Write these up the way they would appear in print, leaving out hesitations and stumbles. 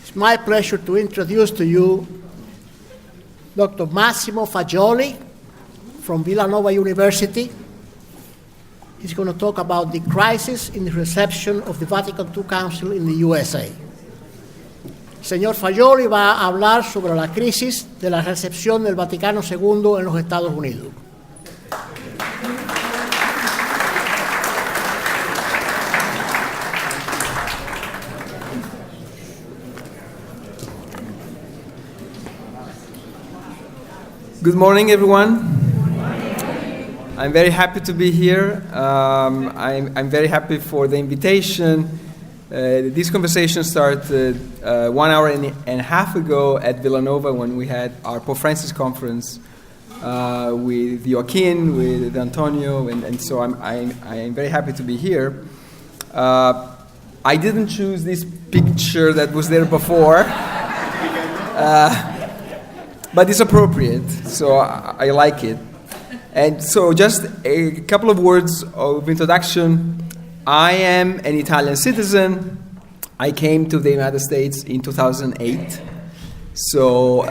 It's my pleasure to introduce to you Dr. Massimo Faggioli from Villanova University. He's going to talk about the crisis in the reception of the Vatican II Council in the USA. Señor Faggioli va a hablar sobre la crisis de la recepción del Vaticano II en los Estados Unidos. Good morning, everyone. I'm very happy to be here. I'm very happy for the invitation. This conversation started 1 hour and a half ago at Villanova when we had our Pope Francis conference with Joaquin, with Antonio, and so I'm very happy to be here. I didn't choose this picture that was there before. But it's appropriate, so I like it. And so just a couple of words of introduction. I am an Italian citizen. I came to the United States in 2008. So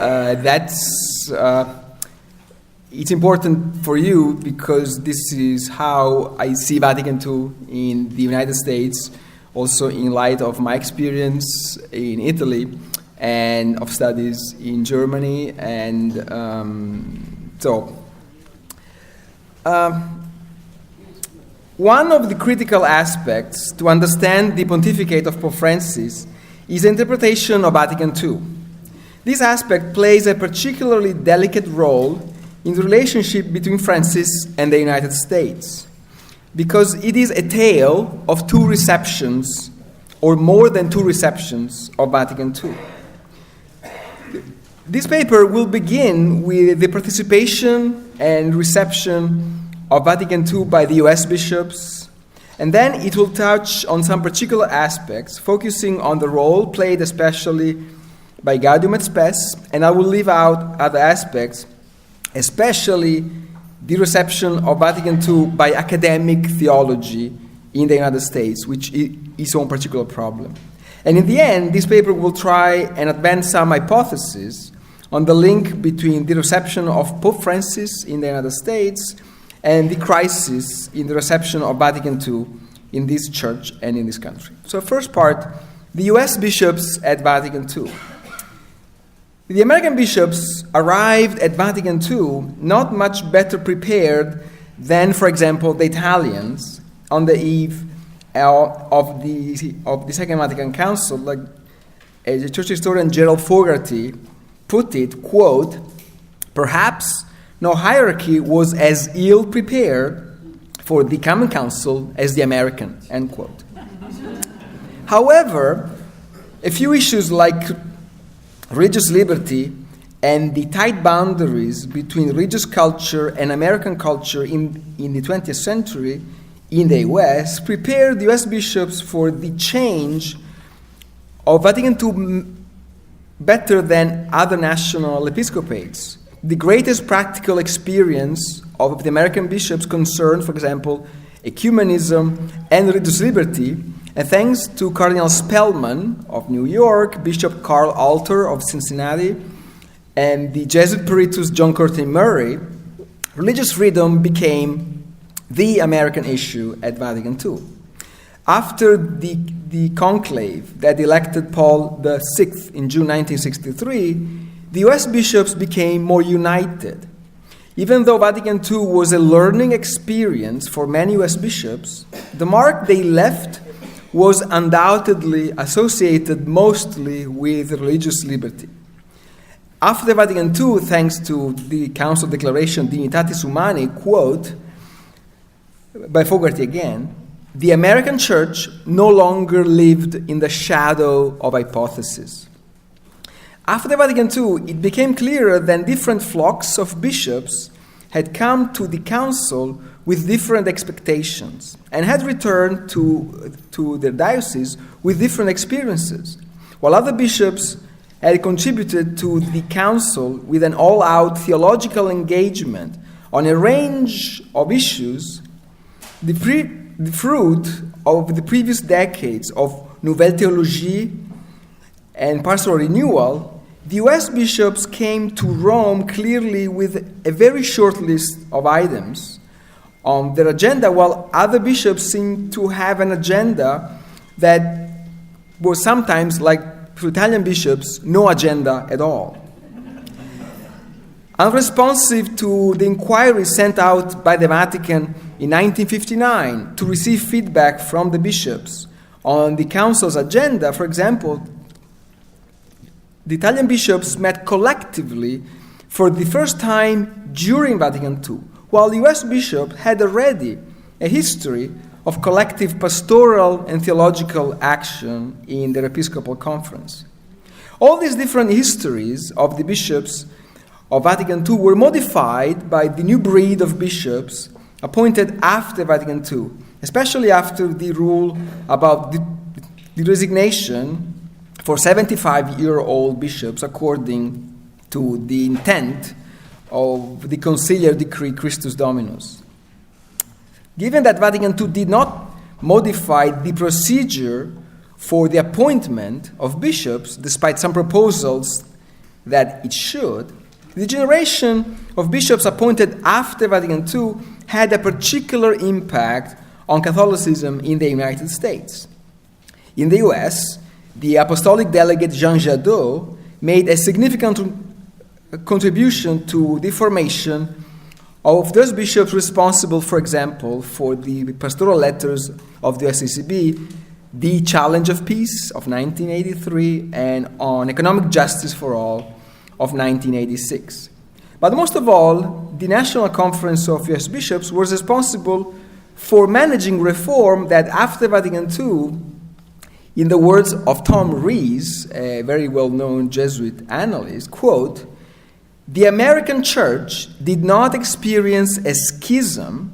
it's important for you because this is how I see Vatican II in the United States, also in light of my experience in Italy and of studies in Germany, and one of the critical aspects to understand the pontificate of Pope Francis is the interpretation of Vatican II. This aspect plays a particularly delicate role in the relationship between Francis and the United States, because it is a tale of two receptions, or more than two receptions, of Vatican II. This paper will begin with the participation and reception of Vatican II by the US bishops, and then it will touch on some particular aspects, focusing on the role played especially by Gaudium et Spes, and I will leave out other aspects, especially the reception of Vatican II by academic theology in the United States, which is its own particular problem. And in the end, this paper will try and advance some hypotheses on the link between the reception of Pope Francis in the United States and the crisis in the reception of Vatican II in this church and in this country. So first part, the US bishops at Vatican II. The American bishops arrived at Vatican II not much better prepared than, for example, the Italians on the eve of the Second Vatican Council. Like the church historian Gerald Fogarty put it, quote, "Perhaps no hierarchy was as ill prepared for the Common Council as the American," end quote. However, a few issues like religious liberty and the tight boundaries between religious culture and American culture in the 20th century in the US prepared the US bishops for the change of Vatican II better than other national episcopates. The greatest practical experience of the American bishops concerned, for example, ecumenism and religious liberty, and thanks to Cardinal Spellman of New York, Bishop Carl Alter of Cincinnati, and the Jesuit Peritus John Courtney Murray, religious freedom became the American issue at Vatican II. After the conclave that elected Paul VI in June 1963, the US bishops became more united. Even though Vatican II was a learning experience for many US bishops, the mark they left was undoubtedly associated mostly with religious liberty. After Vatican II, thanks to the Council Declaration Dignitatis Humanae, quote, by Fogarty again, the American church no longer lived in the shadow of hypotheses. After Vatican II, it became clearer that different flocks of bishops had come to the council with different expectations and had returned to their diocese with different experiences, while other bishops had contributed to the council with an all-out theological engagement on a range of issues. The fruit of the previous decades of Nouvelle Théologie and pastoral renewal, the US bishops came to Rome clearly with a very short list of items on their agenda, while other bishops seemed to have an agenda that was sometimes, like for Italian bishops, no agenda at all. Unresponsive to the inquiry sent out by the Vatican in 1959 to receive feedback from the bishops on the Council's agenda, for example, the Italian bishops met collectively for the first time during Vatican II, while the US bishop had already a history of collective pastoral and theological action in their Episcopal Conference. All these different histories of the bishops of Vatican II were modified by the new breed of bishops appointed after Vatican II, especially after the rule about the resignation for 75-year-old bishops according to the intent of the conciliar decree Christus Dominus. Given that Vatican II did not modify the procedure for the appointment of bishops, despite some proposals that it should, the generation of bishops appointed after Vatican II had a particular impact on Catholicism in the United States. In the US, the apostolic delegate Jean Jadot made a significant contribution to the formation of those bishops responsible, for example, for the pastoral letters of the USCCB, the Challenge of Peace of 1983, and on economic justice for all of 1986. But most of all, the National Conference of US Bishops was responsible for managing reform that after Vatican II, in the words of Tom Rees, a very well-known Jesuit analyst, quote, "The American church did not experience a schism,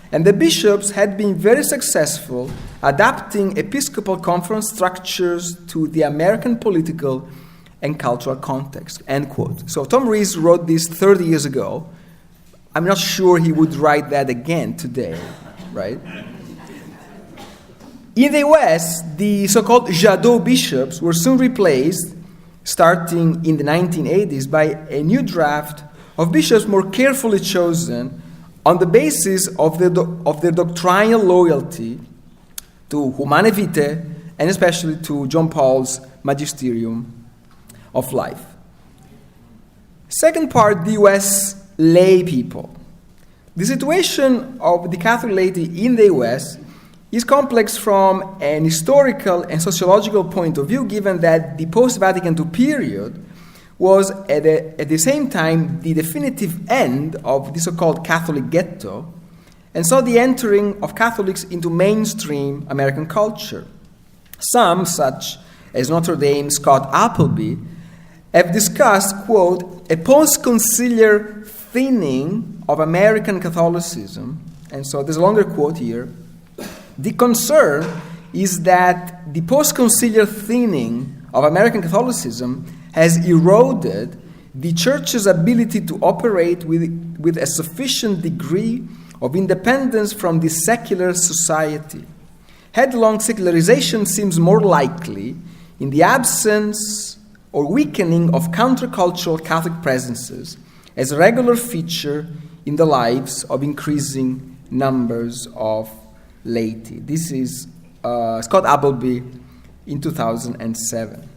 and the bishops had been very successful adapting Episcopal conference structures to the American political and cultural context," end quote. So Tom Rees wrote this 30 years ago. I'm not sure he would write that again today, right? In the US, the so-called Jadot bishops were soon replaced, starting in the 1980s, by a new draft of bishops more carefully chosen on the basis of their doctrinal loyalty to Humanae Vitae, and especially to John Paul's Magisterium of Life. Second part, the US lay people. The situation of the Catholic laity in the US is complex from an historical and sociological point of view, given that the post-Vatican II period was at the same time the definitive end of the so-called Catholic ghetto, and saw the entering of Catholics into mainstream American culture. Some, such as Notre Dame's Scott Appleby, have discussed, quote, a post-conciliar thinning of American Catholicism, and so there's a longer quote here. The concern is that the post-conciliar thinning of American Catholicism has eroded the Church's ability to operate with a sufficient degree of independence from the secular society. Headlong secularization seems more likely in the absence or weakening of countercultural Catholic presences as a regular feature in the lives of increasing numbers of laity. This is Scott Appleby in 2007.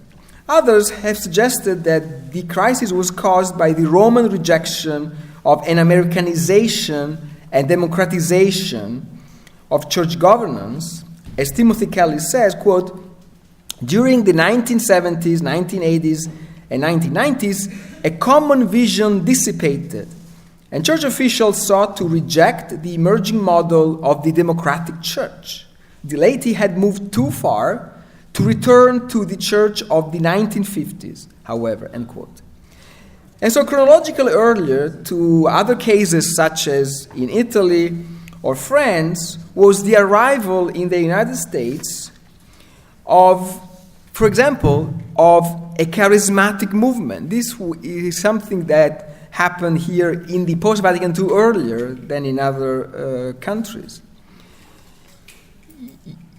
Others have suggested that the crisis was caused by the Roman rejection of an Americanization and democratization of church governance. As Timothy Kelly says, quote, during the 1970s, 1980s, and 1990s, a common vision dissipated, and church officials sought to reject the emerging model of the democratic church. The laity had moved too far to return to the church of the 1950s, however, end quote. And so chronologically earlier to other cases such as in Italy or France was the arrival in the United States of, for example, of a charismatic movement. This is something that happened here in the post-Vatican II earlier than in other countries.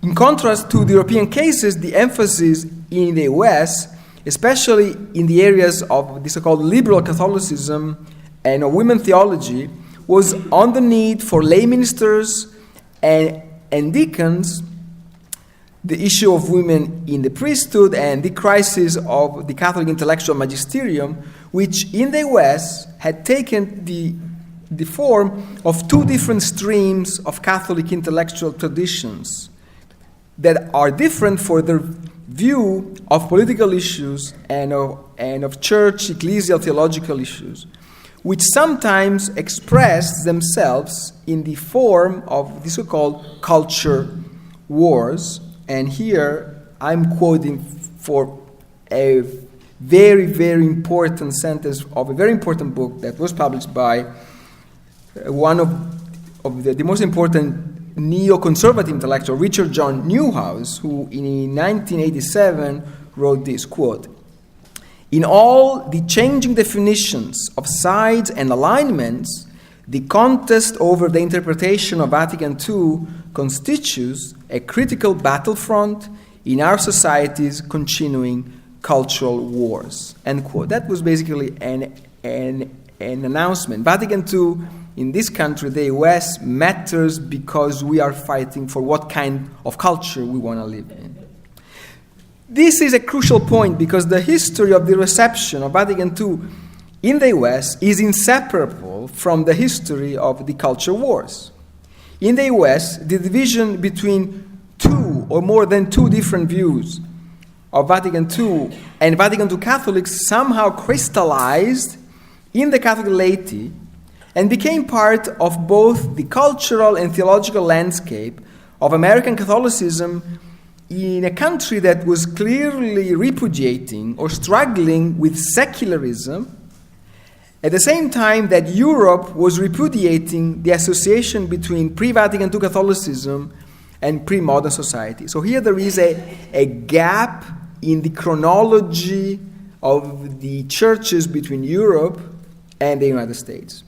In contrast to the European cases, the emphasis in the US especially in the areas of the so-called liberal Catholicism and of women theology, was on the need for lay ministers and deacons, the issue of women in the priesthood, and the crisis of the Catholic intellectual magisterium, which in the US had taken the form of two different streams of Catholic intellectual traditions that are different for their view of political issues and of church, ecclesial, theological issues, which sometimes express themselves in the form of the so-called culture wars. And here I'm quoting for a very, very important sentence of a very important book that was published by one of the most important neoconservative intellectual, Richard John Neuhaus, who in 1987 wrote this, quote, "In all the changing definitions of sides and alignments, the contest over the interpretation of Vatican II constitutes a critical battlefront in our society's continuing cultural wars." End quote. That was basically an announcement. Vatican II in this country, the US, matters because we are fighting for what kind of culture we want to live in. This is a crucial point because the history of the reception of Vatican II in the US is inseparable from the history of the culture wars. In the US, the division between two or more than two different views of Vatican II and Vatican II Catholics somehow crystallized in the Catholic laity and became part of both the cultural and theological landscape of American Catholicism in a country that was clearly repudiating or struggling with secularism, at the same time that Europe was repudiating the association between pre-Vatican II Catholicism and pre-modern society. So here there is a gap in the chronology of the churches between Europe and the United States.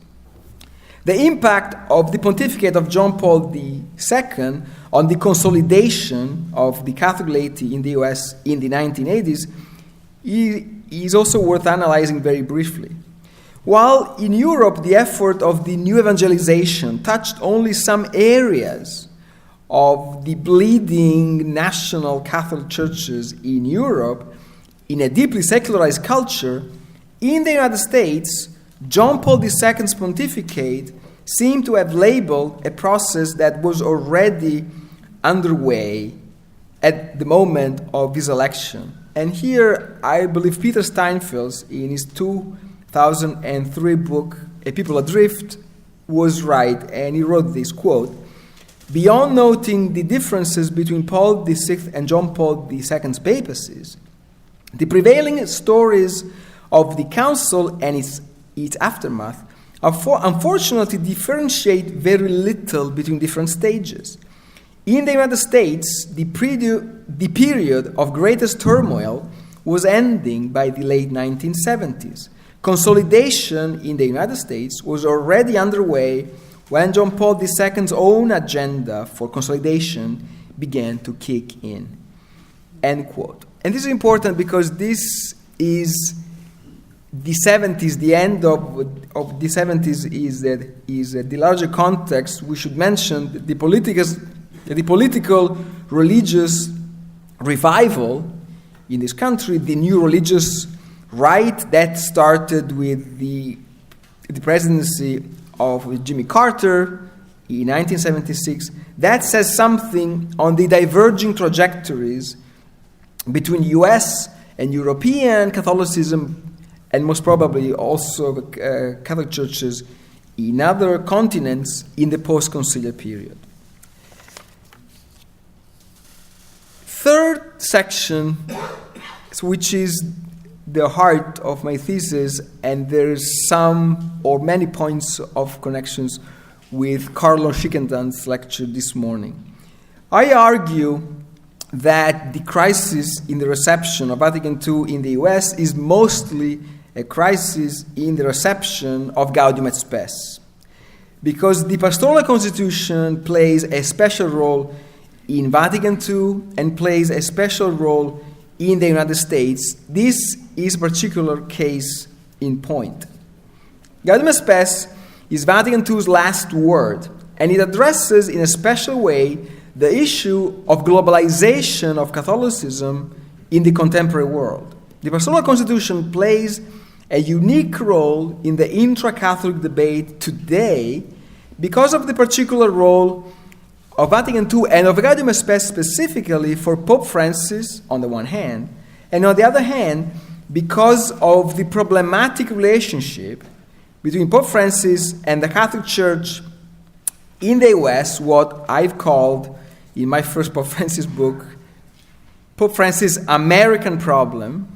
The impact of the pontificate of John Paul II on the consolidation of the Catholic laity in the US in the 1980s is also worth analyzing very briefly. While in Europe the effort of the new evangelization touched only some areas of the bleeding national Catholic churches in Europe in a deeply secularized culture, in the United States, John Paul II's pontificate seemed to have labeled a process that was already underway at the moment of his election. And here, I believe Peter Steinfels, in his 2003 book, A People Adrift, was right, and he wrote this, quote, "Beyond noting the differences between Paul VI and John Paul II's papacies, the prevailing stories of the council and its aftermath unfortunately differentiate very little between different stages. In the United States, the period of greatest turmoil was ending by the late 1970s. Consolidation in the United States was already underway when John Paul II's own agenda for consolidation began to kick in." End quote. And this is important because this is the 70s, the end of the 70s is the larger context. We should mention the political religious revival in this country, the new religious right that started with the presidency of Jimmy Carter in 1976. That says something on the diverging trajectories between US and European Catholicism, and most probably also Catholic churches in other continents in the post-conciliar period. Third section, which is the heart of my thesis, and there's some or many points of connections with Carlo Schickendan's lecture this morning. I argue that the crisis in the reception of Vatican II in the US is mostly a crisis in the reception of Gaudium et Spes, because the pastoral constitution plays a special role in Vatican II and plays a special role in the United States, this is a particular case in point. Gaudium et Spes is Vatican II's last word, and it addresses in a special way the issue of globalization of Catholicism in the contemporary world. The Pastoral Constitution plays a unique role in the intra-Catholic debate today because of the particular role of Vatican II and of Gaudium et Spes specifically for Pope Francis on the one hand, and on the other hand, because of the problematic relationship between Pope Francis and the Catholic Church in the US, what I've called in my first Pope Francis book, Pope Francis' American problem,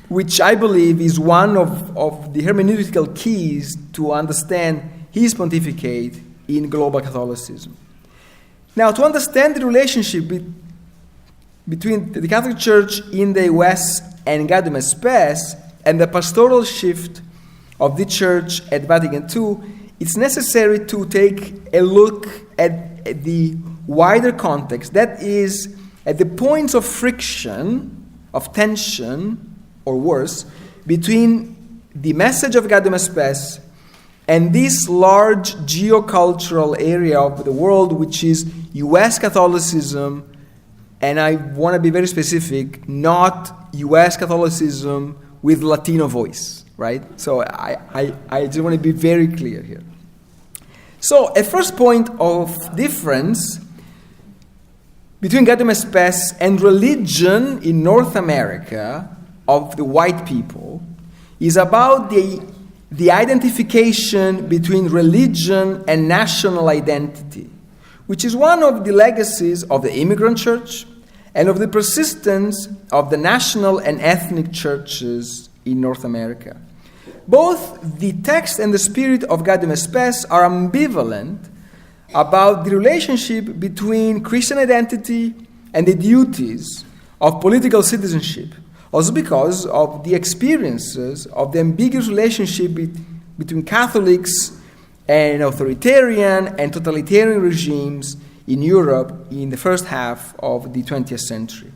which I believe is one of the hermeneutical keys to understand his pontificate in global Catholicism. Now, to understand the relationship between the Catholic Church in the US and Gaudium et Spes and the pastoral shift of the Church at Vatican II, it's necessary to take a look at the wider context, that is, at the points of friction, of tension, or worse, between the message of Gaudium et Spes and this large geocultural area of the world, which is US Catholicism, and I want to be very specific, not US Catholicism with Latino voice, right? So I just want to be very clear here. So a first point of difference between Gaudium et Spes and religion in North America of the white people is about the identification between religion and national identity, which is one of the legacies of the immigrant church and of the persistence of the national and ethnic churches in North America. Both the text and the spirit of Gaudium et Spes are ambivalent about the relationship between Christian identity and the duties of political citizenship, also because of the experiences of the ambiguous relationship between Catholics and authoritarian and totalitarian regimes in Europe in the first half of the 20th century.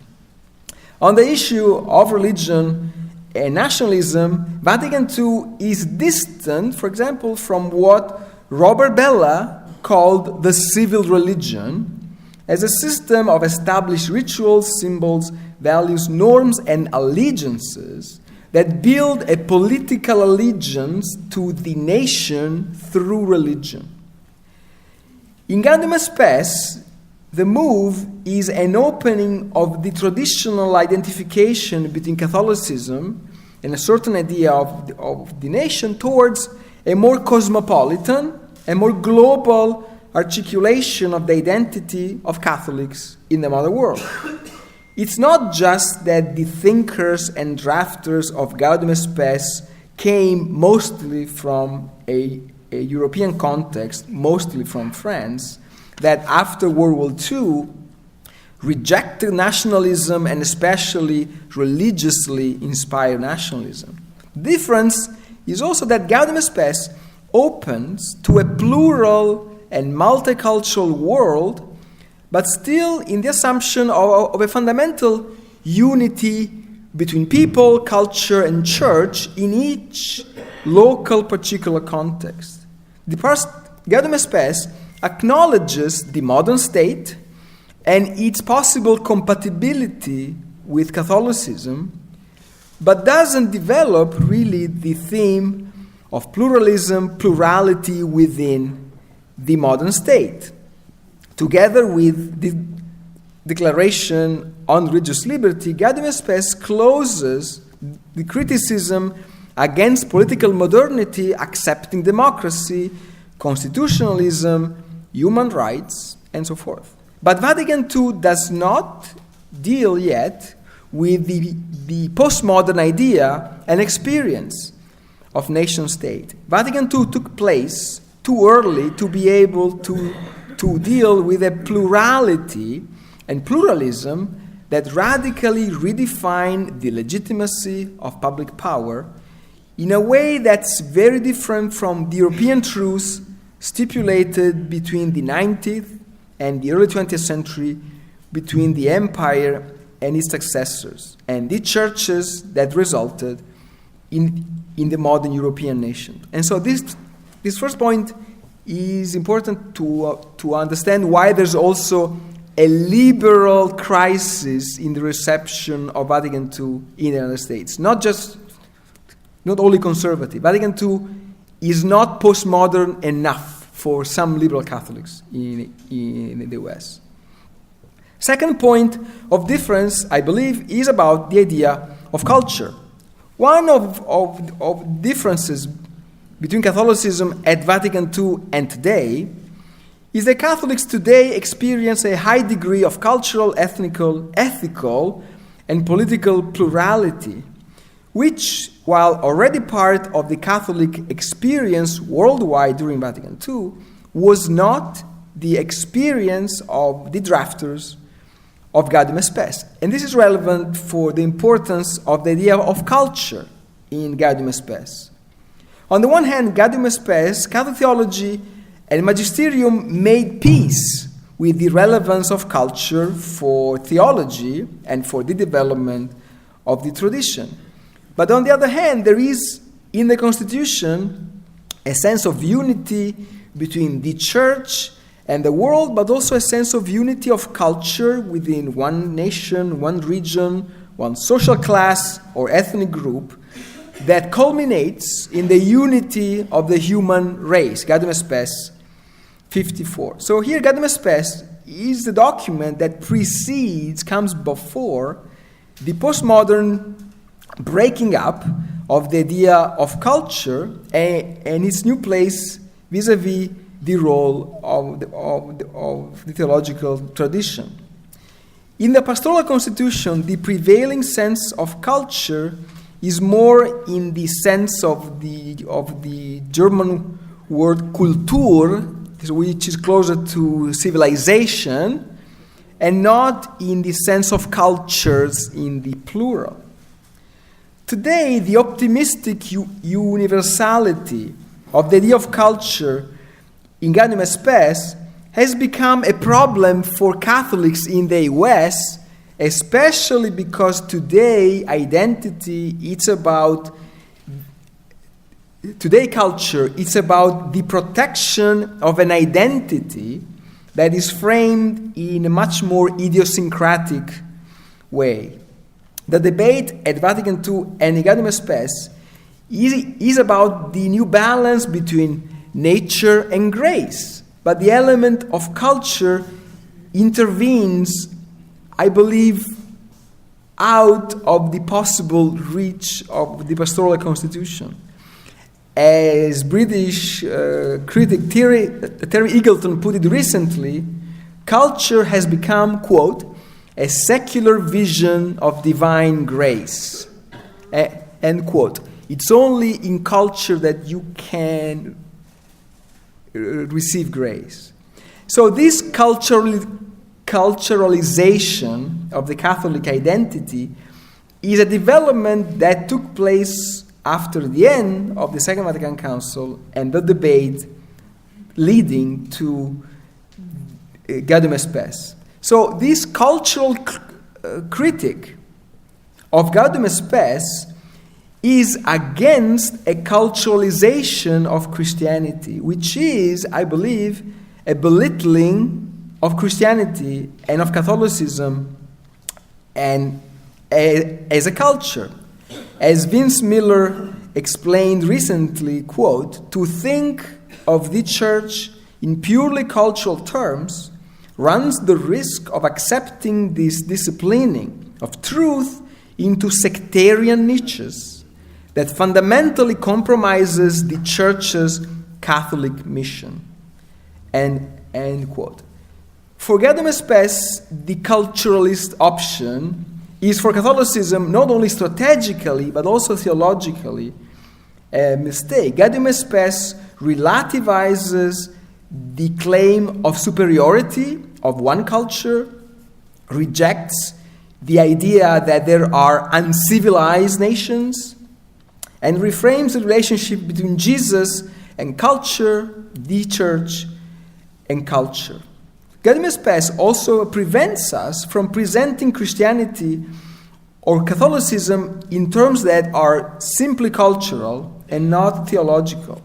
On the issue of religion and nationalism, Vatican II is distant, for example, from what Robert Bellah called the civil religion, as a system of established rituals, symbols, values, norms, and allegiances that build a political allegiance to the nation through religion. In Gaudium et Spes, the move is an opening of the traditional identification between Catholicism and a certain idea of the nation towards a more cosmopolitan, a more global articulation of the identity of Catholics in the modern world. It's not just that the thinkers and drafters of Gaudium et Spes came mostly from a European context, mostly from France, that after World War II rejected nationalism and especially religiously inspired nationalism. The difference is also that Gaudium et Spes opens to a plural and multicultural world, but still in the assumption of a fundamental unity between people, culture, and church in each local particular context. The Gaudium et Spes acknowledges the modern state and its possible compatibility with Catholicism, but doesn't develop really the theme of pluralism, plurality within the modern state. Together with the Declaration on Religious Liberty, Gaudium et Spes closes the criticism against political modernity, accepting democracy, constitutionalism, human rights, and so forth. But Vatican II does not deal yet with the postmodern idea and experience of nation-state. Vatican II took place too early to be able to deal with a plurality and pluralism that radically redefine the legitimacy of public power in a way that's very different from the European truths stipulated between the 19th and the early 20th century between the Empire and its successors, and the churches that resulted in the modern European nation. And so this first point is important to understand why there's also a liberal crisis in the reception of Vatican II in the United States. Not only conservative. Vatican II is not postmodern enough for some liberal Catholics in the US. Second point of difference, I believe, is about the idea of culture. One of differences between Catholicism at Vatican II and today is that Catholics today experience a high degree of cultural, ethical, and political plurality, which, while already part of the Catholic experience worldwide during Vatican II, was not the experience of the drafters of Gaudium Spes. And this is relevant for the importance of the idea of culture in Gaudium Spes. On the one hand, Gaudium Spes, Catholic theology, and magisterium made peace with the relevance of culture for theology and for the development of the tradition. But on the other hand, there is in the Constitution a sense of unity between the Church and the world, but also a sense of unity of culture within one nation, one region, one social class or ethnic group that culminates in the unity of the human race, Gaudium Spes 54. So here Gaudium Spes is the document that comes before the postmodern breaking up of the idea of culture and its new place vis-a-vis the role of the theological tradition. In the pastoral constitution, the prevailing sense of culture is more in the sense of the German word Kultur, which is closer to civilization, and not in the sense of cultures in the plural. Today, the optimistic universality of the idea of culture in Gaudium Spes has become a problem for Catholics in the US, especially because today culture, it's about the protection of an identity that is framed in a much more idiosyncratic way. The debate at Vatican II and in Gaudium Spes is about the new balance between nature and grace. But the element of culture intervenes, I believe, out of the possible reach of the pastoral constitution. As British critic Terry Eagleton put it recently, culture has become, quote, a secular vision of divine grace, end quote. It's only in culture that you can receive grace. So this culturalization of the Catholic identity is a development that took place after the end of the Second Vatican Council and the debate leading to Gaudium Spes. So this cultural critic of Gaudium Spes is against a culturalization of Christianity, which is, I believe, a belittling of Christianity and of Catholicism and as a culture. As Vince Miller explained recently, quote, to think of the church in purely cultural terms runs the risk of accepting this disciplining of truth into sectarian niches that fundamentally compromises the church's Catholic mission. End quote. For Gaudium Spes, the culturalist option is for Catholicism not only strategically but also theologically a mistake. Gaudium Spes relativizes the claim of superiority of one culture, rejects the idea that there are uncivilized nations, and reframes the relationship between Jesus and culture, the church and culture. Gaudium Spes also prevents us from presenting Christianity or Catholicism in terms that are simply cultural and not theological.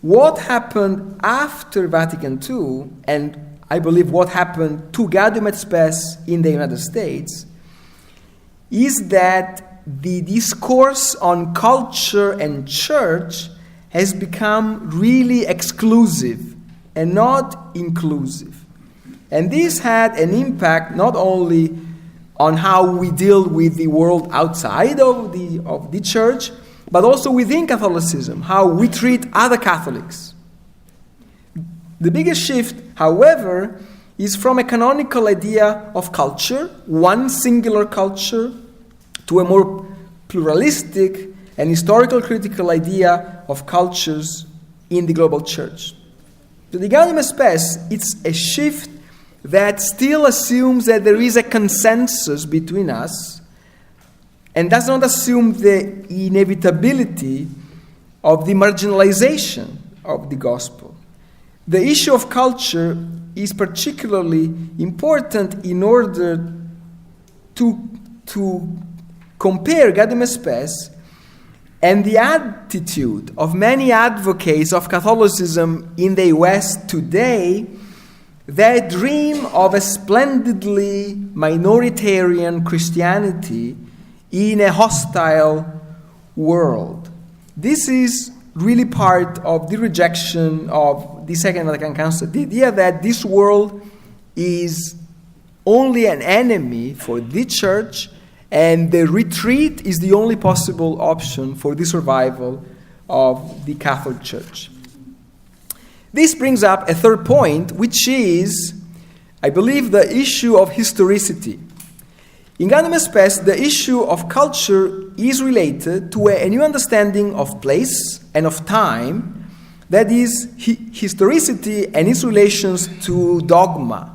What happened after Vatican II, and I believe what happened to Gaudium et Spes in the United States, is that the discourse on culture and church has become really exclusive and not inclusive. And this had an impact not only on how we deal with the world outside of the church, but also within Catholicism, how we treat other Catholics. The biggest shift, however, is from a canonical idea of culture, one singular culture, to a more pluralistic and historical critical idea of cultures in the global church. So the Gaudium et Spes, it's a shift that still assumes that there is a consensus between us and does not assume the inevitability of the marginalization of the gospel. The issue of culture is particularly important in order to compare Gaudium et Spes and the attitude of many advocates of Catholicism in the West today that dream of a splendidly minoritarian Christianity in a hostile world. This is really part of the rejection of the Second Vatican Council, the idea that this world is only an enemy for the church and the retreat is the only possible option for the survival of the Catholic Church. This brings up a third point, which is, I believe, the issue of historicity. In Gaudium et Spes, the issue of culture is related to a new understanding of place and of time, that is, historicity and its relations to dogma.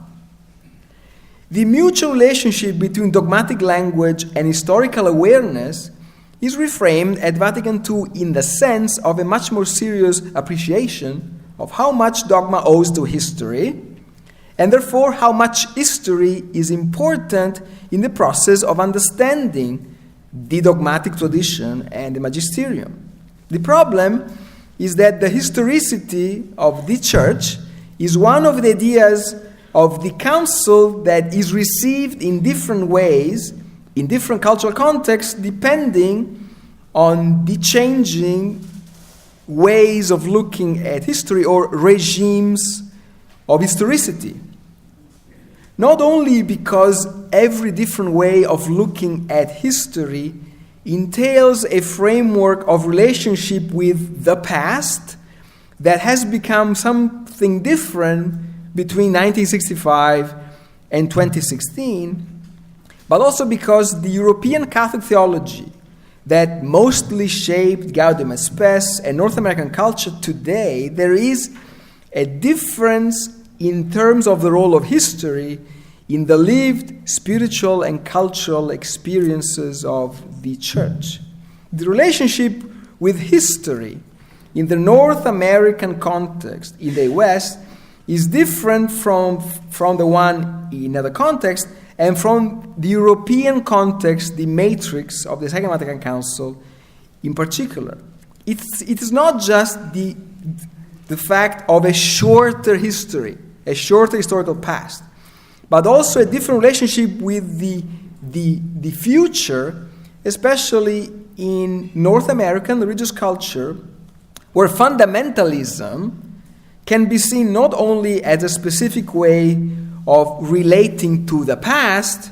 The mutual relationship between dogmatic language and historical awareness is reframed at Vatican II in the sense of a much more serious appreciation of how much dogma owes to history, and therefore how much history is important in the process of understanding the dogmatic tradition and the magisterium. The problem is that the historicity of the church is one of the ideas of the council that is received in different ways, in different cultural contexts, depending on the changing ways of looking at history or regimes of historicity. Not only because every different way of looking at history entails a framework of relationship with the past that has become something different between 1965 and 2016, but also because the European Catholic theology that mostly shaped Gaudium et Spes and North American culture today, there is a difference in terms of the role of history in the lived spiritual and cultural experiences of the church. The relationship with history in the North American context in the West is different from the one in other contexts, and from the European context, the matrix of the Second Vatican Council in particular. It is not just the fact of a shorter history, a shorter historical past, but also a different relationship with the future, especially in North American religious culture, where fundamentalism can be seen not only as a specific way of relating to the past,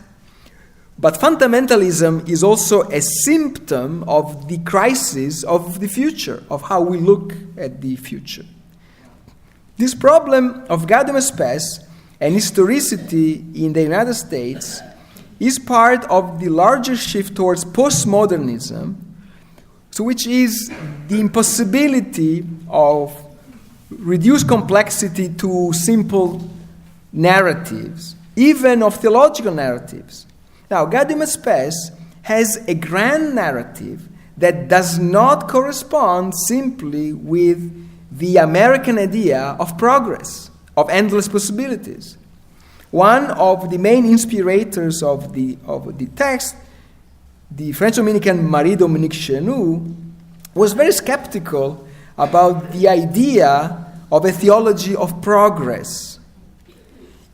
but fundamentalism is also a symptom of the crisis of the future, of how we look at the future. This problem of Gaudium et Spes and historicity in the United States is part of the larger shift towards postmodernism, so which is the impossibility of reduced complexity to simple narratives, even of theological narratives. Now, Gaudium et Spes has a grand narrative that does not correspond simply with the American idea of progress, of endless possibilities. One of the main inspirators of the text, the French Dominican Marie-Dominique Chenoux, was very skeptical about the idea of a theology of progress.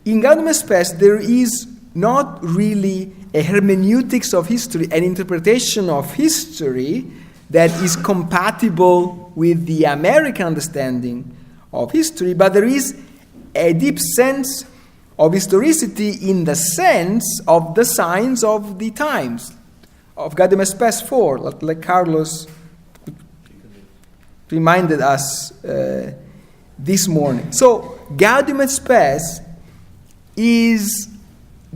In Gaudium et Spes, there is not really a hermeneutics of history, an interpretation of history that is compatible with the American understanding of history, but there is a deep sense of historicity in the sense of the signs of the times, of Gaudium et Spes 4, like Carlos reminded us this morning. So Gaudium et Spes is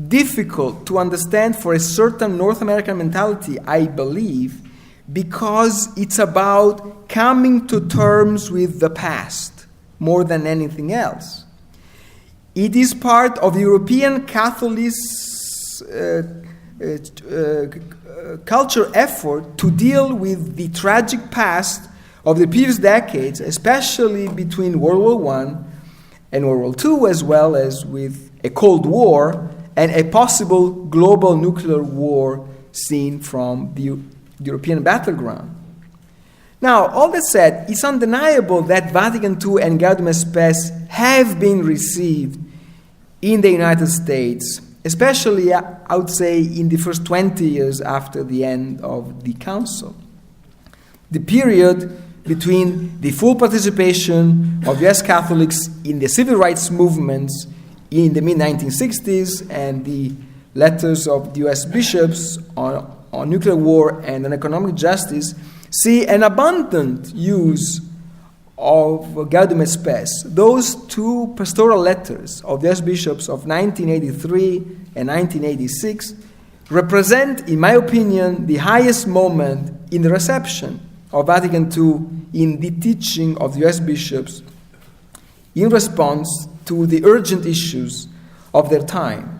difficult to understand for a certain North American mentality, I believe, because it's about coming to terms with the past more than anything else. It is part of the European Catholic culture effort to deal with the tragic past of the previous decades, especially between World War I and World War II, as well as with a Cold War and a possible global nuclear war seen from the European battleground. Now, all that said, it's undeniable that Vatican II and Gaudium et Spes have been received in the United States, especially, I would say, in the first 20 years after the end of the Council. The period between the full participation of U.S. Catholics in the civil rights movements in the mid-1960s and the letters of the U.S. bishops on nuclear war and on economic justice see an abundant use of Gaudium et Spes. Those two pastoral letters of the U.S. bishops of 1983 and 1986 represent, in my opinion, the highest moment in the reception of Vatican II in the teaching of the U.S. bishops in response to the urgent issues of their time.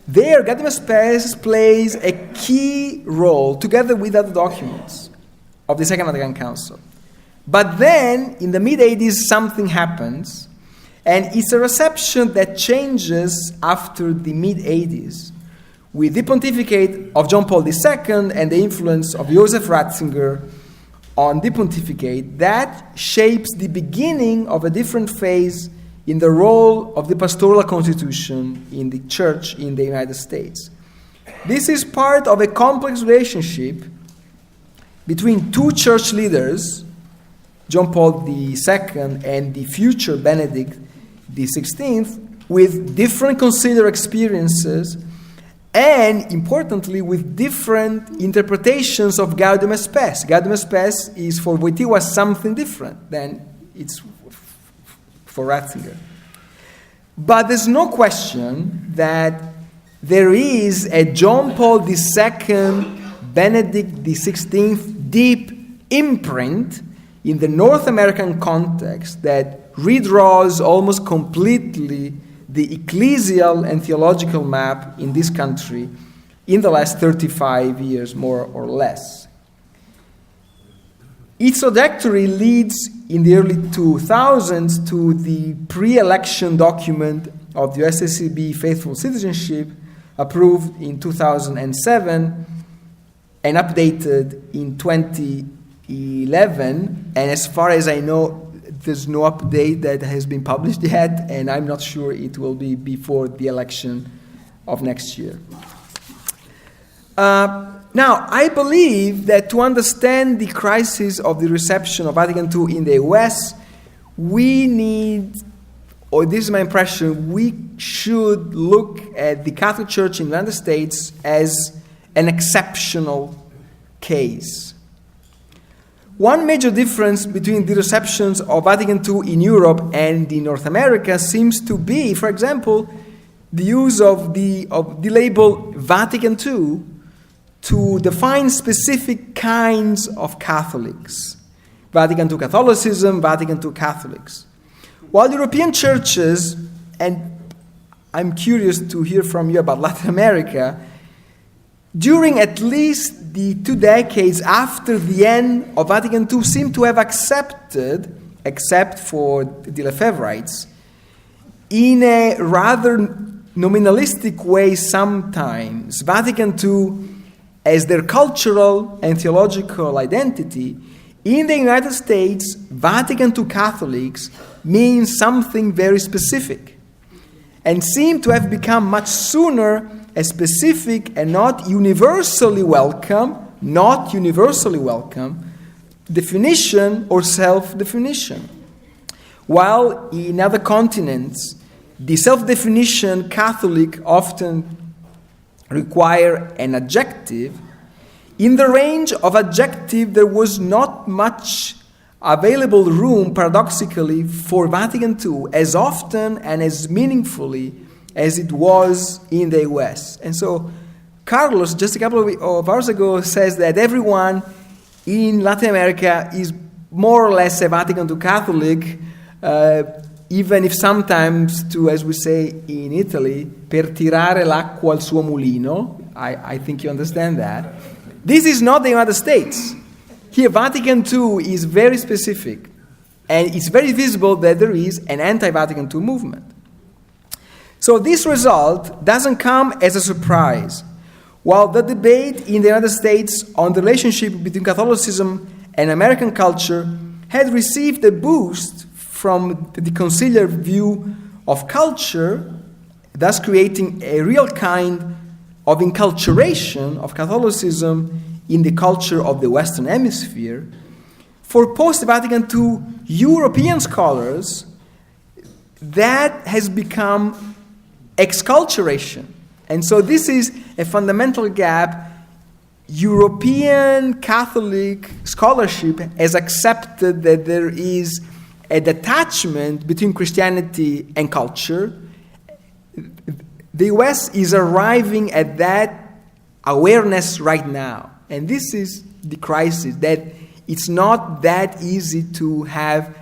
There, Gaudium et Spes plays a key role, together with other documents, of the Second Vatican Council. But then, in the mid-80s, something happens, and it's a reception that changes after the mid-80s, with the pontificate of John Paul II and the influence of Joseph Ratzinger on the pontificate that shapes the beginning of a different phase in the role of the pastoral constitution in the church in the United States. This is part of a complex relationship between two church leaders, John Paul II and the future Benedict XVI, with different considered experiences and, importantly, with different interpretations of Gaudium et Spes. Gaudium et Spes is for Wojtyła something different than it's for Ratzinger. But there's no question that there is a John Paul II, Benedict XVI deep imprint in the North American context that redraws almost completely the ecclesial and theological map in this country in the last 35 years, more or less. Its trajectory leads in the early 2000s to the pre-election document of the USCCB Faithful Citizenship, approved in 2007 and updated in 2011. And as far as I know, there's no update that has been published yet, and I'm not sure it will be before the election of next year. Now, I believe that to understand the crisis of the reception of Vatican II in the US, we need, or this is my impression, we should look at the Catholic Church in the United States as an exceptional case. One major difference between the receptions of Vatican II in Europe and in North America seems to be, for example, the use of the label Vatican II to define specific kinds of Catholics. Vatican II Catholicism, Vatican II Catholics. While European churches, and I'm curious to hear from you about Latin America, during at least the 2 decades after the end of Vatican II seem to have accepted, except for the Lefebvrites, in a rather nominalistic way sometimes Vatican II as their cultural and theological identity, in the United States, Vatican II Catholics means something very specific and seem to have become much sooner a specific and not universally welcome definition or self-definition. While in other continents, the self-definition Catholic often require an adjective, in the range of adjective there was not much available room, paradoxically, for Vatican II as often and as meaningfully as it was in the US. And so Carlos, just a couple of hours ago, says that everyone in Latin America is more or less a Vatican II Catholic, even if sometimes, to, as we say in Italy, per tirare l'acqua al suo mulino. I think you understand that. This is not the United States. Here, Vatican II is very specific, and it's very visible that there is an anti-Vatican II movement. So this result doesn't come as a surprise. While the debate in the United States on the relationship between Catholicism and American culture had received a boost from the conciliar view of culture, thus creating a real kind of enculturation of Catholicism in the culture of the Western Hemisphere, for post-Vatican II European scholars, that has become exculturation. And so this is a fundamental gap. European Catholic scholarship has accepted that there is a detachment between Christianity and culture. The US is arriving at that awareness right now. And this is the crisis, that it's not that easy to have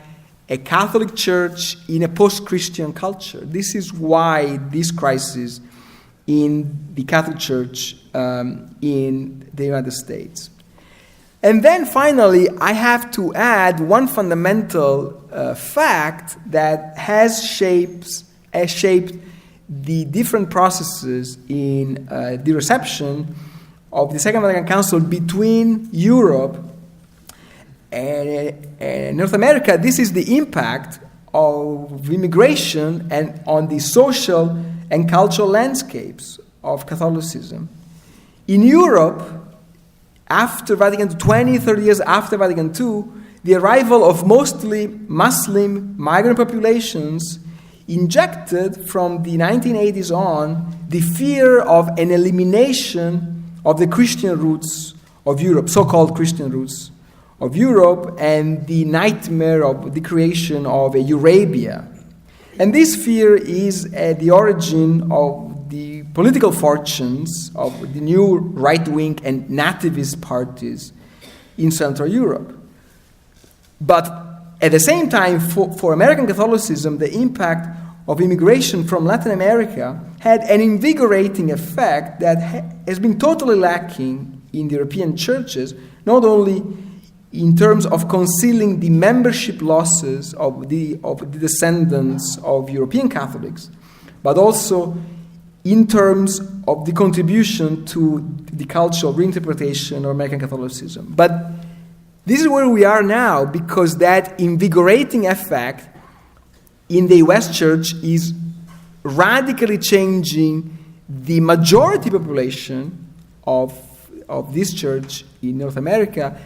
a Catholic church in a post-Christian culture. This is why this crisis in the Catholic Church in the United States. And then finally, I have to add one fundamental fact that has shaped the different processes in the reception of the Second Vatican Council between Europe and North America. This is the impact of immigration and on the social and cultural landscapes of Catholicism. In Europe, after Vatican II, 20, 30 years after Vatican II, the arrival of mostly Muslim migrant populations injected from the 1980s on the fear of an elimination of the Christian roots of Europe, so-called Christian roots of Europe, and the nightmare of the creation of a Eurabia. And this fear is at the origin of the political fortunes of the new right-wing and nativist parties in Central Europe. But at the same time, for American Catholicism, the impact of immigration from Latin America had an invigorating effect that has been totally lacking in the European churches, not only in terms of concealing the membership losses of the descendants of European Catholics, but also in terms of the contribution to the cultural reinterpretation of American Catholicism. But this is where we are now, because that invigorating effect in the US church is radically changing the majority population of this church in North America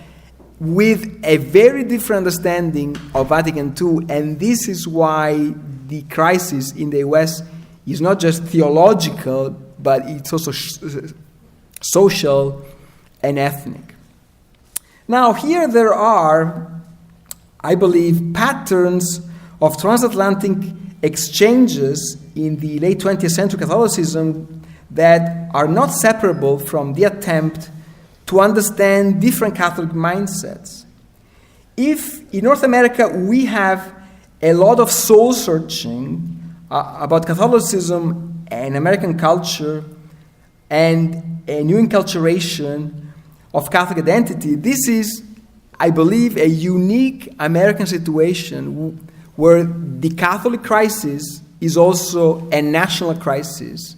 with a very different understanding of Vatican II. And this is why the crisis in the US is not just theological, but it's also social and ethnic. Now, here there are, I believe, patterns of transatlantic exchanges in the late 20th century Catholicism that are not separable from the attempt to understand different Catholic mindsets. If in North America we have a lot of soul-searching about Catholicism and American culture and a new enculturation of Catholic identity, this is, I believe, a unique American situation where the Catholic crisis is also a national crisis.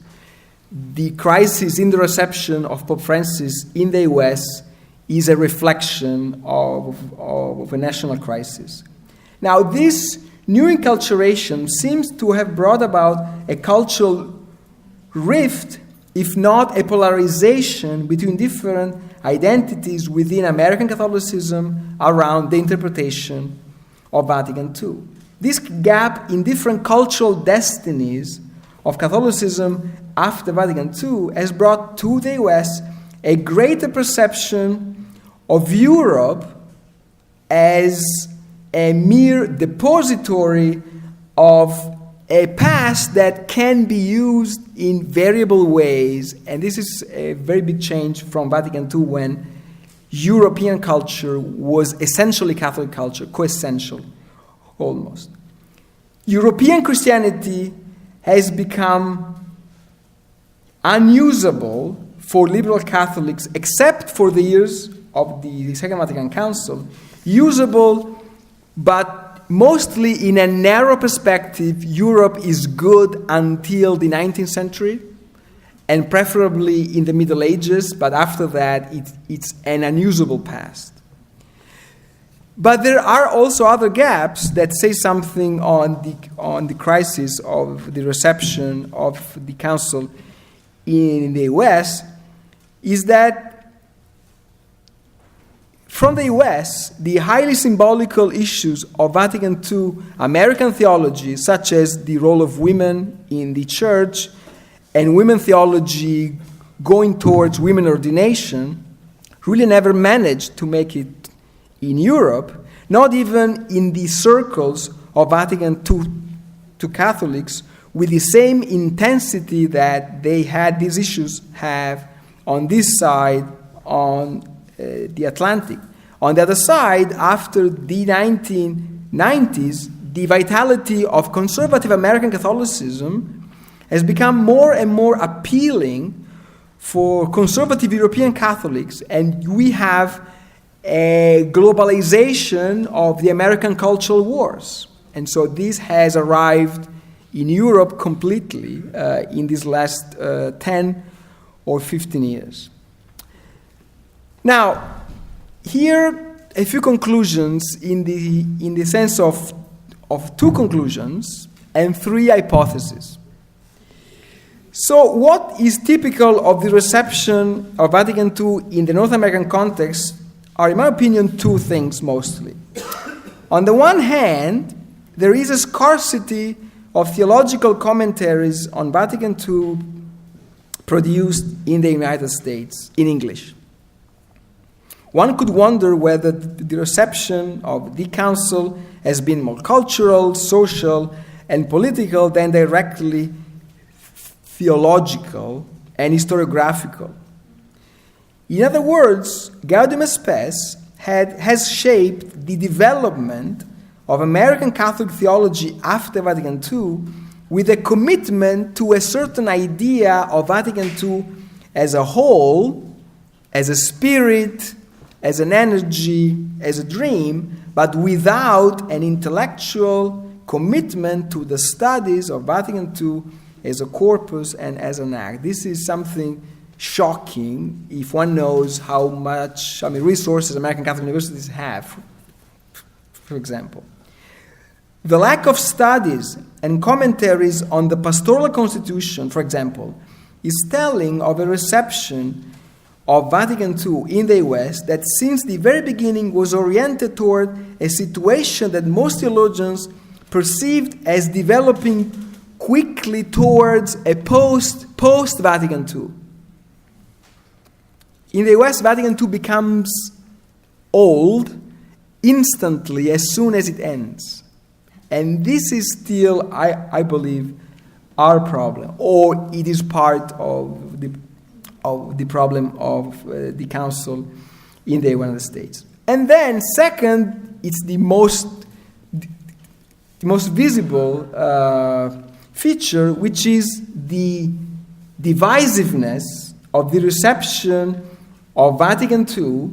The crisis in the reception of Pope Francis in the US is a reflection of a national crisis. Now, this new enculturation seems to have brought about a cultural rift, if not a polarization, between different identities within American Catholicism around the interpretation of Vatican II. This gap in different cultural destinies of Catholicism after Vatican II has brought to the US a greater perception of Europe as a mere depository of a past that can be used in variable ways. And this is a very big change from Vatican II, when European culture was essentially Catholic culture, coessential almost. European Christianity has become unusable for liberal Catholics, except for the years of the Second Vatican Council, usable, but mostly in a narrow perspective. Europe is good until the 19th century, and preferably in the Middle Ages, but after that it's an unusable past. But there are also other gaps that say something on the crisis of the reception of the Council in the US, is that from the US, the highly symbolical issues of Vatican II American theology, such as the role of women in the church and women theology going towards women ordination, really never managed to make it in Europe, not even in the circles of Vatican II Catholics, with the same intensity that these issues have on this side, on the Atlantic. On the other side, after the 1990s, the vitality of conservative American Catholicism has become more and more appealing for conservative European Catholics, and we have a globalization of the American cultural wars. And so this has arrived in Europe completely in these last 10 or 15 years. Now, here a few conclusions in the sense of two conclusions and three hypotheses. So what is typical of the reception of Vatican II in the North American context are, in my opinion, two things mostly. On the one hand, there is a scarcity of theological commentaries on Vatican II produced in the United States in English. One could wonder whether the reception of the Council has been more cultural, social, and political than directly theological and historiographical. In other words, Gaudium et Spes has shaped the development of American Catholic theology after Vatican II with a commitment to a certain idea of Vatican II as a whole, as a spirit, as an energy, as a dream, but without an intellectual commitment to the studies of Vatican II as a corpus and as an act. This is something shocking if one knows how much resources American Catholic universities have, for example. The lack of studies and commentaries on the pastoral constitution, for example, is telling of a reception of Vatican II in the US that since the very beginning was oriented toward a situation that most theologians perceived as developing quickly towards a post-Vatican II. In the US, Vatican II becomes old instantly as soon as it ends. And this is still, I believe, our problem, or it is part of the problem of the Council in the United States. And then, second, it's the most visible feature, which is the divisiveness of the reception of Vatican II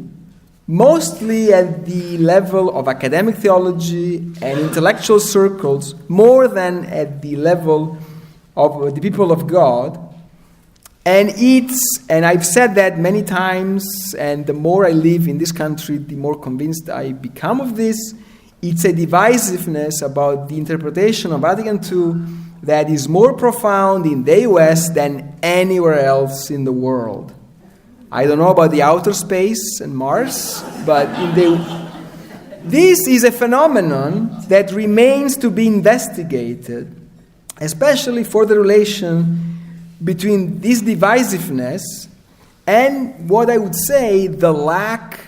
mostly at the level of academic theology and intellectual circles, more than at the level of the people of God. And I've said that many times, and the more I live in this country, the more convinced I become of this. It's a divisiveness about the interpretation of Vatican II that is more profound in the US than anywhere else in the world. I don't know about the outer space and Mars, but this is a phenomenon that remains to be investigated, especially for the relation between this divisiveness and what I would say the lack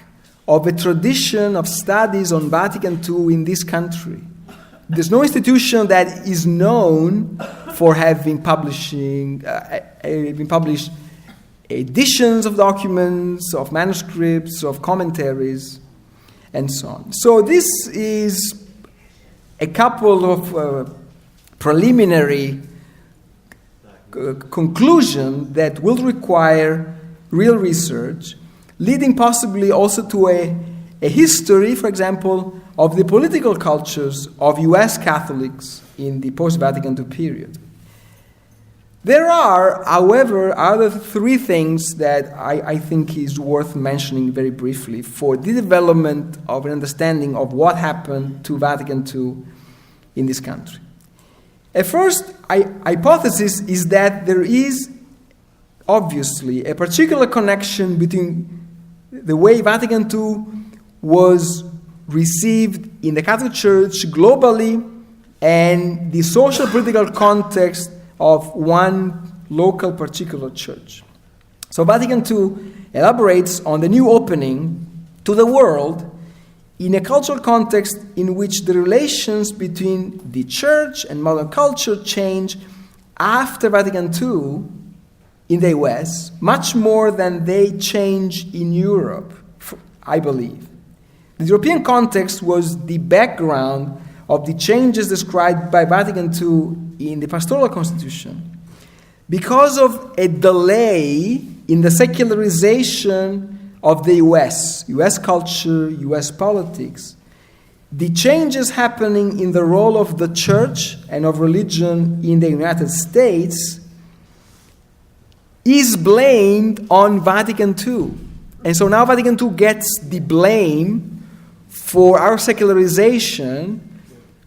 of a tradition of studies on Vatican II in this country. There's no institution that is known for having published editions of documents, of manuscripts, of commentaries, and so on. So this is a couple of preliminary conclusions that will require real research, leading possibly also to a history, for example, of the political cultures of US Catholics in the post-Vatican II period. There are, however, other three things that I think is worth mentioning very briefly for the development of an understanding of what happened to Vatican II in this country. A first hypothesis is that there is obviously a particular connection between the way Vatican II was received in the Catholic Church globally and the social political context of one local particular church. So Vatican II elaborates on the new opening to the world in a cultural context in which the relations between the church and modern culture change after Vatican II in the US, much more than they change in Europe, I believe. The European context was the background of the changes described by Vatican II in the pastoral constitution. Because of a delay in the secularization of the US culture, US politics, the changes happening in the role of the church and of religion in the United States is blamed on Vatican II. And so now Vatican II gets the blame for our secularization,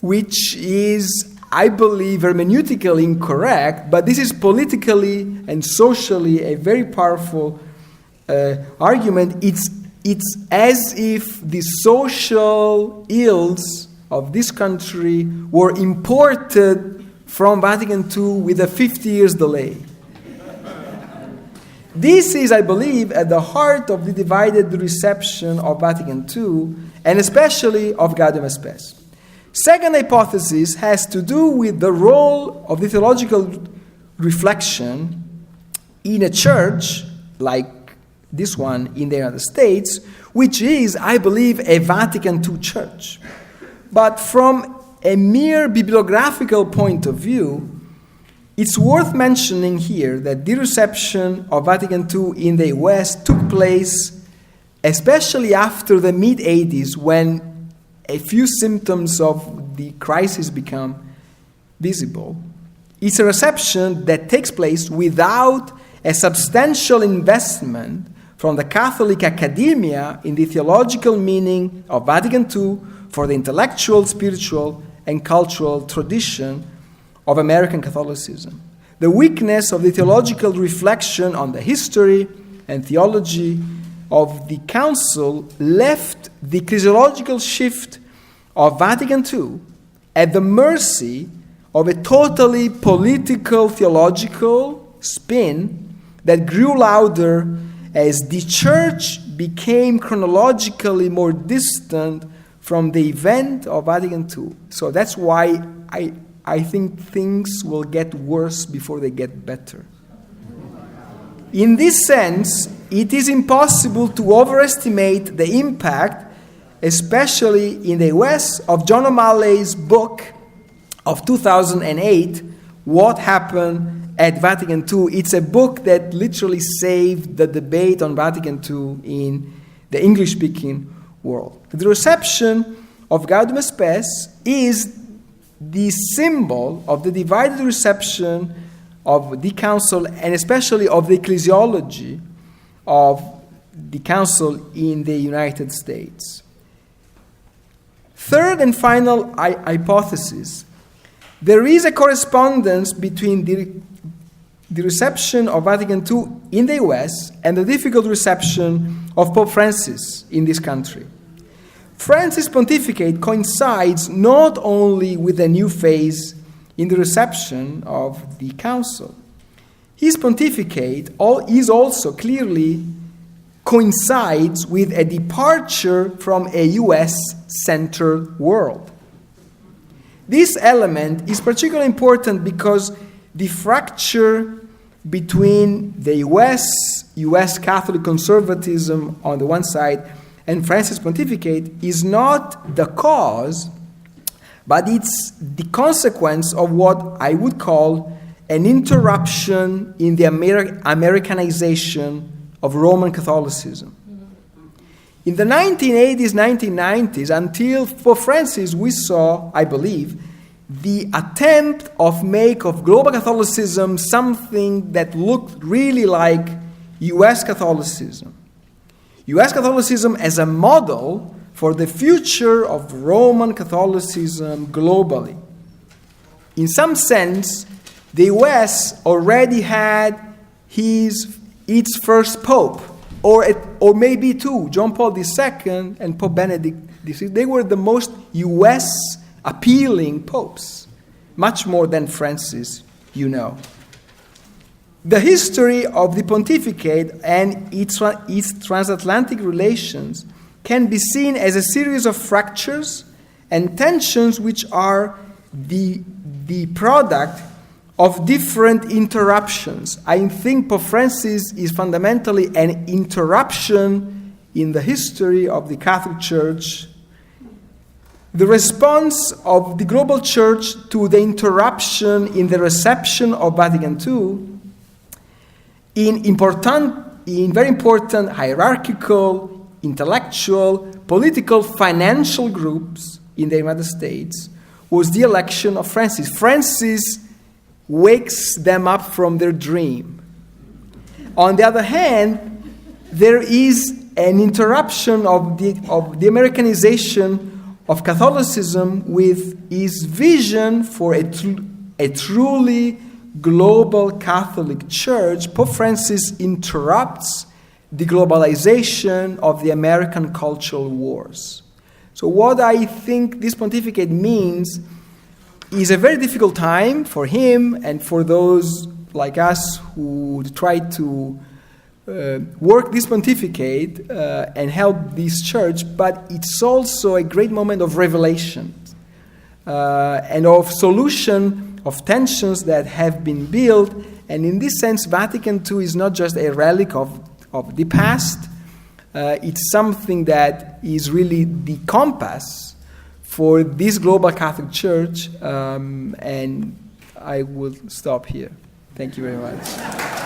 which is, I believe, hermeneutically incorrect, but this is politically and socially a very powerful argument. It's as if the social ills of this country were imported from Vatican II with a 50 years delay. This is, I believe, at the heart of the divided reception of Vatican II, and especially of Gaudium et Spes. Second hypothesis has to do with the role of the theological reflection in a church like this one in the United States, which is, I believe, a Vatican II church. But from a mere bibliographical point of view, it's worth mentioning here that the reception of Vatican II in the US took place especially after the mid-80s, when a few symptoms of the crisis become visible. It's a reception that takes place without a substantial investment from the Catholic academia in the theological meaning of Vatican II for the intellectual, spiritual, and cultural tradition of American Catholicism. The weakness of the theological reflection on the history and theology of the Council left the ecclesiological shift of Vatican II at the mercy of a totally political theological spin that grew louder as the Church became chronologically more distant from the event of Vatican II. So that's why I think things will get worse before they get better. In this sense, it is impossible to overestimate the impact, especially in the US, of John O'Malley's book of 2008, What Happened at Vatican II. It's a book that literally saved the debate on Vatican II in the English-speaking world. The reception of Gaudium Spes is the symbol of the divided reception of the council, and especially of the ecclesiology of the council in the United States. Third and final hypothesis: there is a correspondence between the reception of Vatican II in the US and the difficult reception of Pope Francis in this country. Francis' pontificate coincides not only with a new phase in the reception of the council. His pontificate is also clearly coincides with a departure from a US-centered world. This element is particularly important because the fracture between the US Catholic conservatism on the one side and Francis' pontificate is not the cause, but it's the consequence of what I would call an interruption in the Americanization of Roman Catholicism. In the 1980s, 1990s, until Pope Francis, we saw, I believe, the attempt of make of global Catholicism something that looked really like US Catholicism. US Catholicism as a model for the future of Roman Catholicism globally. In some sense, the US already had its first pope, or maybe two, John Paul II and Pope Benedict XVI. They were the most US appealing popes, much more than Francis, you know. The history of the pontificate and its transatlantic relations can be seen as a series of fractures and tensions which are the product of different interruptions. I think Pope Francis is fundamentally an interruption in the history of the Catholic Church. The response of the global church to the interruption in the reception of Vatican II in very important hierarchical, intellectual, political, financial groups in the United States was the election of Francis. Francis wakes them up from their dream. On the other hand, there is an interruption of the Americanization of Catholicism with his vision for a truly global Catholic Church. Pope Francis interrupts the globalization of the American cultural wars. So what I think this pontificate means is a very difficult time for him and for those like us who try to work this pontificate and help this church, but it's also a great moment of revelation and of solution of tensions that have been built. And in this sense, Vatican II is not just a relic of the past. It's something that is really the compass for this global Catholic Church. And I will stop here. Thank you very much.